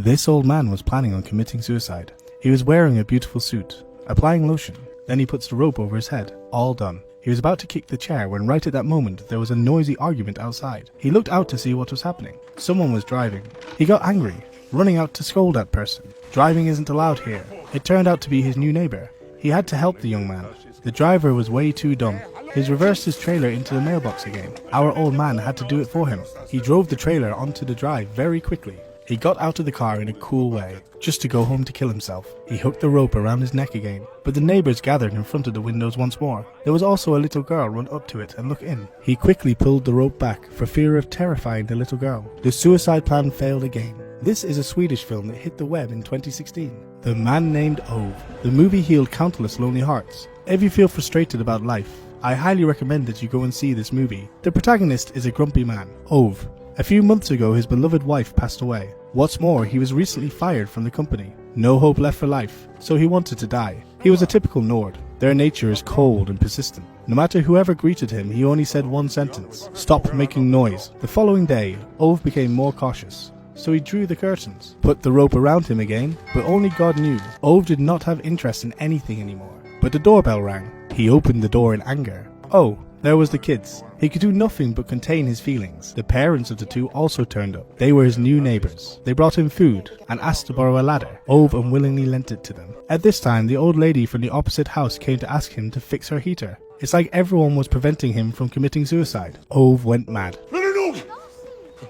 This old man was planning on committing suicide. He was wearing a beautiful suit, applying lotion. Then he puts the rope over his head. All done. He was about to kick the chair when right at that moment there was a noisy argument outside. He looked out to see what was happening. Someone was driving. He got angry, running out to scold that person. Driving isn't allowed here. It turned out to be his new neighbor. He had to help the young man. The driver was way too dumb. He's reversed his trailer into the mailbox again. Our old man had to do it for him. He drove the trailer onto the drive very quickly. He got out of the car in a cool way, just to go home to kill himself. He hooked the rope around his neck again, but the neighbors gathered in front of the windows once more. There was also a little girl run up to it and look in. He quickly pulled the rope back for fear of terrifying the little girl. The suicide plan failed again. This is a Swedish film that hit the web in 2016. The Man Named Ove. The movie healed countless lonely hearts. If you feel frustrated about life, I highly recommend that you go and see this movie. The protagonist is a grumpy man, Ove. A few months ago his beloved wife passed away. What's more, he was recently fired from the company. No hope left for life, so he wanted to die. He was a typical Nord. Their nature is cold and persistent. No matter whoever greeted him, he only said one sentence: "Stop making noise." The following day, Ove became more cautious. So he drew the curtains, put the rope around him again, but only God knew, Ove did not have interest in anything anymore. But the doorbell rang. He opened the door in anger. Oh, there was the kids. He could do nothing but contain his feelings. The parents of the two also turned up. They were his new neighbors. They brought him food and asked to borrow a ladder. Ove unwillingly lent it to them. At this time, the old lady from the opposite house came to ask him to fix her heater. It's like everyone was preventing him from committing suicide. Ove went mad.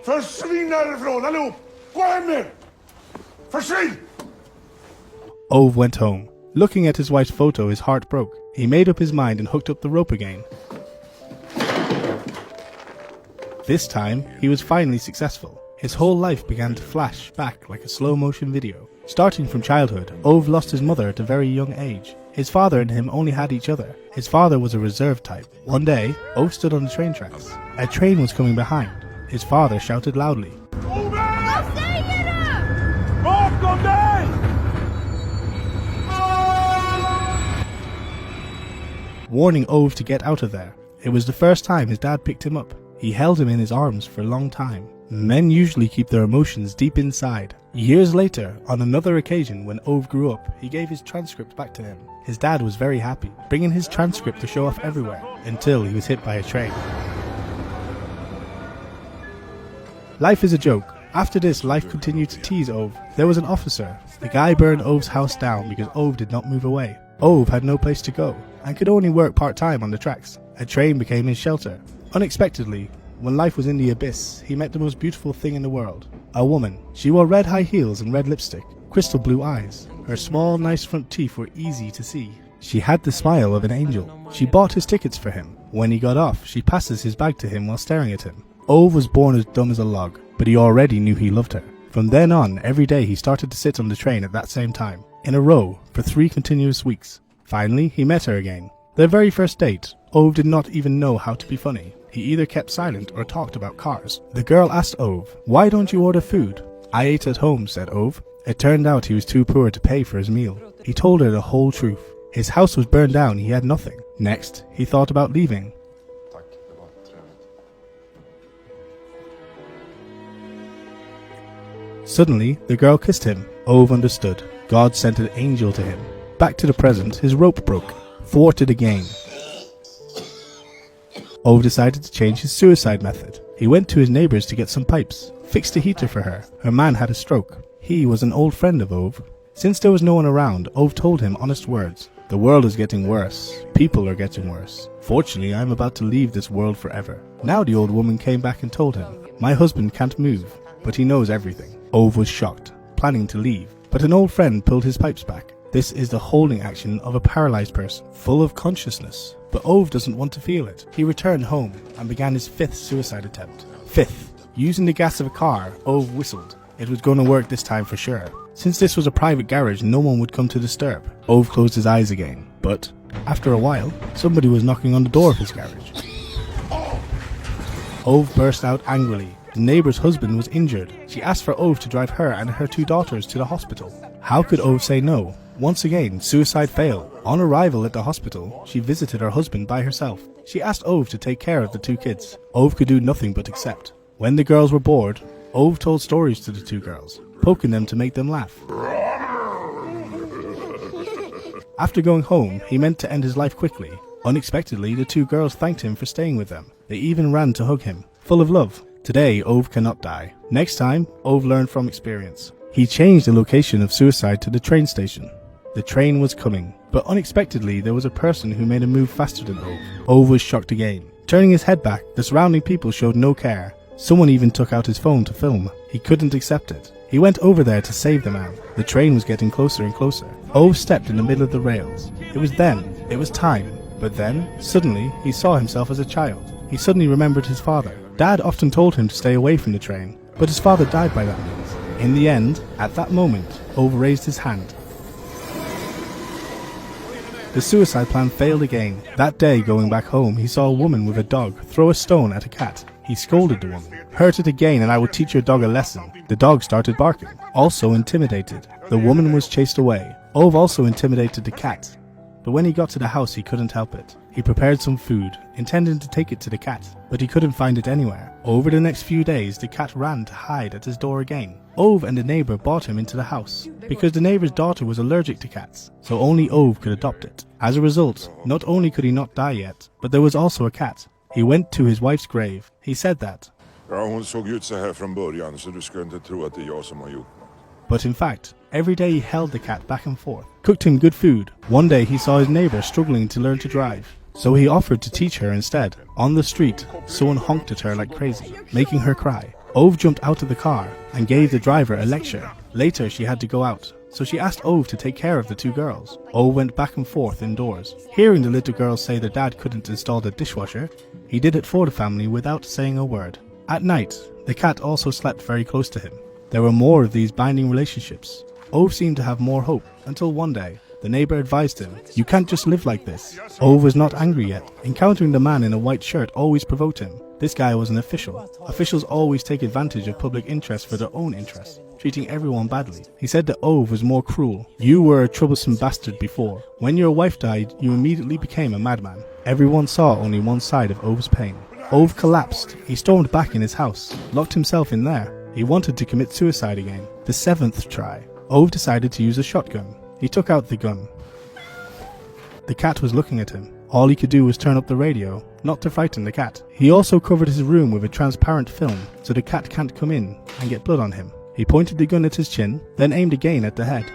Försvinn härifrån allihop! Gå hem nu! Försvinn! Ove went home. Looking at his wife's photo, his heart broke. He made up his mind and hooked up the rope again. This time, he was finally successful. His whole life began to flash back like a slow-motion video. Starting from childhood, Ove lost his mother at a very young age. His father and him only had each other. His father was a reserve type. One day, Ove stood on the train tracks. A train was coming behind. His father shouted loudly, Bakom dig! warning Ove to get out of there. It was the first time his dad picked him up. He held him in his arms for a long time. Men usually keep their emotions deep inside. Years later, on another occasion when Ove grew up, he gave his transcript back to him. His dad was very happy, bringing his transcript to show off everywhere, until he was hit by a train. Life is a joke. After this, life continued to tease Ove. There was an officer. The guy burned Ove's house down because Ove did not move away. Ove had no place to go, and could only work part-time on the tracks. A train became his shelter. Unexpectedly, when life was in the abyss, he met the most beautiful thing in the world. A woman. She wore red high heels and red lipstick, crystal blue eyes. Her small, nice front teeth were easy to see. She had the smile of an angel. She bought his tickets for him. When he got off, she passes his bag to him while staring at him. Ove was born as dumb as a log, but he already knew he loved her. From then on, every day he started to sit on the train at that same time, in a row, for 3 continuous weeks. Finally, he met her again. Their very first date, Ove did not even know how to be funny. He either kept silent or talked about cars. The girl asked Ove, "Why don't you order food?" "I ate at home," said Ove. It turned out he was too poor to pay for his meal. He told her the whole truth. His house was burned down, he had nothing. Next, he thought about leaving. Suddenly, the girl kissed him. Ove understood. God sent an angel to him. Back to the present, his rope broke. Thwarted again. Ove decided to change his suicide method. He went to his neighbors to get some pipes, fixed a heater for her. Her man had a stroke. He was an old friend of Ove. Since there was no one around, Ove told him honest words. "The world is getting worse. People are getting worse. Fortunately, I am about to leave this world forever." Now the old woman came back and told him, "My husband can't move, but he knows everything." Ove was shocked, planning to leave, but an old friend pulled his pipes back. This is the holding action of a paralyzed person, full of consciousness. But Ove doesn't want to feel it. He returned home and began his 5th suicide attempt. 5th. Using the gas of a car, Ove whistled. It was going to work this time for sure. Since this was a private garage, no one would come to disturb. Ove closed his eyes again. But, after a while, somebody was knocking on the door of his garage. Ove burst out angrily. The neighbor's husband was injured. She asked for Ove to drive her and her 2 daughters to the hospital. How could Ove say no? Once again, suicide failed. On arrival at the hospital, she visited her husband by herself. She asked Ove to take care of the 2 kids. Ove could do nothing but accept. When the girls were bored, Ove told stories to the 2 girls. poking them to make them laugh. After going home, he meant to end his life quickly. Unexpectedly, the two girls thanked him for staying with them. They even ran to hug him, full of love. Today, Ove cannot die. Next time, Ove learned from experience. He changed the location of suicide to the train station. The train was coming, but unexpectedly there was a person who made a move faster than Ove. Ove was shocked again. Turning his head back, the surrounding people showed no care. Someone even took out his phone to film. He couldn't accept it. He went over there to save the man. The train was getting closer and closer. Ove stepped in the middle of the rails. It was time. But then, suddenly, he saw himself as a child. He suddenly remembered his father. Dad often told him to stay away from the train, but his father died by that means. In the end, at that moment, Ove raised his hand. The suicide plan failed again. That day, going back home, he saw a woman with a dog throw a stone at a cat. He scolded the woman. "Hurt it again and I will teach your dog a lesson." The dog started barking, also intimidated. The woman was chased away. Ove also intimidated the cat. But when he got to the house, he couldn't help it. He prepared some food, intending to take it to the cat, but he couldn't find it anywhere. Over the next few days, the cat ran to hide at his door again. Ove and the neighbor brought him into the house, because the neighbor's daughter was allergic to cats, so only Ove could adopt it. As a result, not only could he not die yet, but there was also a cat. He went to his wife's grave. He said that. Ja, hon såg ut så här från början, så du ska inte tro att det är jag som har gjort. But in fact, every day he held the cat back and forth, cooked him good food. One day he saw his neighbor struggling to learn to drive, so he offered to teach her instead. On the street, someone honked at her like crazy, making her cry. Ove jumped out of the car and gave the driver a lecture. Later she had to go out, so she asked Ove to take care of the two girls. Ove went back and forth indoors. Hearing the little girls say their dad couldn't install the dishwasher, he did it for the family without saying a word. At night, the cat also slept very close to him. There were more of these binding relationships. Ove seemed to have more hope, until one day, the neighbor advised him, "You can't just live like this." Ove was not angry yet. Encountering the man in a white shirt always provoked him. This guy was an official. Officials always take advantage of public interest for their own interests, treating everyone badly. He said that Ove was more cruel. "You were a troublesome bastard before. When your wife died, you immediately became a madman." Everyone saw only one side of Ove's pain. Ove collapsed. He stormed back in his house, locked himself in there. He wanted to commit suicide again. The 7th try, Ove decided to use a shotgun. He took out the gun. The cat was looking at him. All he could do was turn up the radio, not to frighten the cat. He also covered his room with a transparent film, so the cat can't come in and get blood on him. He pointed the gun at his chin, then aimed again at the head.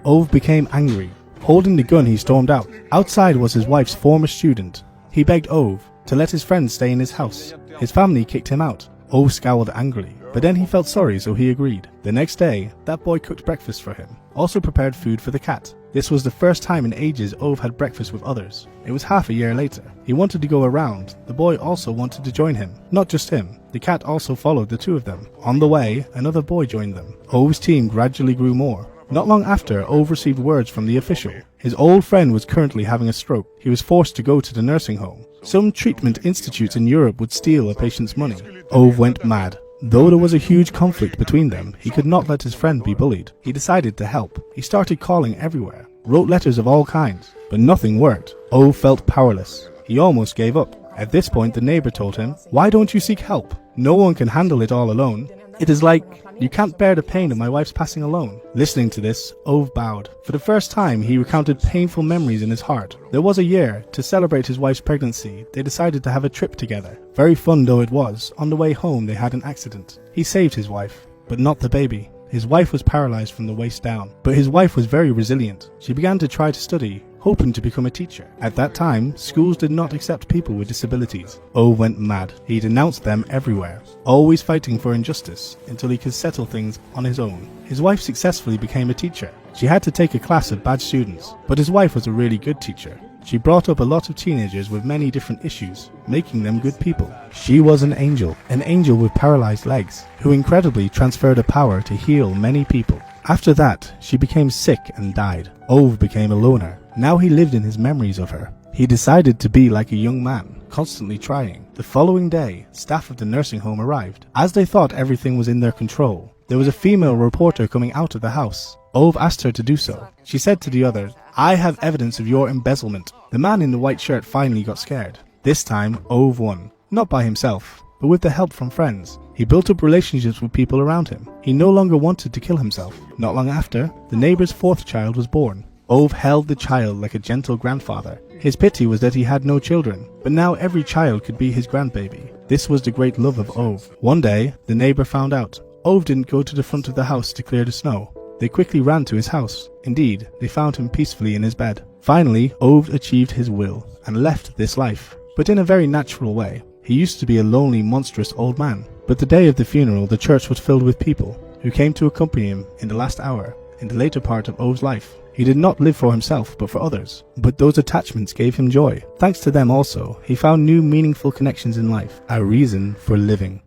Ove became angry. Holding the gun, he stormed out. Outside was his wife's former student. He begged Ove to let his friends stay in his house. His family kicked him out. Ove scowled angrily, but then he felt sorry, so he agreed. The next day, that boy cooked breakfast for him, also prepared food for the cat. This was the first time in ages Ove had breakfast with others. It was half a year later. He wanted to go around. The boy also wanted to join him. Not just him. The cat also followed the two of them. On the way, another boy joined them. Ove's team gradually grew more. Not long after, Ove received words from the official. His old friend was currently having a stroke. He was forced to go to the nursing home. Some treatment institutes in Europe would steal a patient's money. Ove went mad. Though there was a huge conflict between them, he could not let his friend be bullied. He decided to help. He started calling everywhere, wrote letters of all kinds, but nothing worked. Ove felt powerless. He almost gave up. At this point, the neighbor told him, "Why don't you seek help? No one can handle it all alone. It is like, you can't bear the pain of my wife's passing alone." Listening to this, Ove bowed. For the first time, he recounted painful memories in his heart. There was a year, to celebrate his wife's pregnancy, they decided to have a trip together. Very fun though it was, on the way home they had an accident. He saved his wife, but not the baby. His wife was paralyzed from the waist down, but his wife was very resilient. She began to try to study, hoping to become a teacher. At that time, schools did not accept people with disabilities. Ove went mad. He denounced them everywhere, always fighting for injustice until he could settle things on his own. His wife successfully became a teacher. She had to take a class of bad students, but his wife was a really good teacher. She brought up a lot of teenagers with many different issues, making them good people. She was an angel with paralyzed legs, who incredibly transferred a power to heal many people. After that, she became sick and died. Ove became a loner. Now he lived in his memories of her. He decided to be like a young man, constantly trying. The following day, staff of the nursing home arrived. As they thought everything was in their control, there was a female reporter coming out of the house. Ove asked her to do so. She said to the others, "I have evidence of your embezzlement." The man in the white shirt finally got scared. This time, Ove won. Not by himself, but with the help from friends. He built up relationships with people around him. He no longer wanted to kill himself. Not long after, the neighbor's fourth child was born. Ove held the child like a gentle grandfather. His pity was that he had no children, but now every child could be his grandbaby. This was the great love of Ove. One day, the neighbor found out. Ove didn't go to the front of the house to clear the snow. They quickly ran to his house. Indeed, they found him peacefully in his bed. Finally, Ove achieved his will and left this life, but in a very natural way. He used to be a lonely, monstrous old man. But the day of the funeral, the church was filled with people who came to accompany him in the last hour, in the later part of Ove's life. He did not live for himself, but for others. But those attachments gave him joy. Thanks to them also, he found new meaningful connections in life, a reason for living.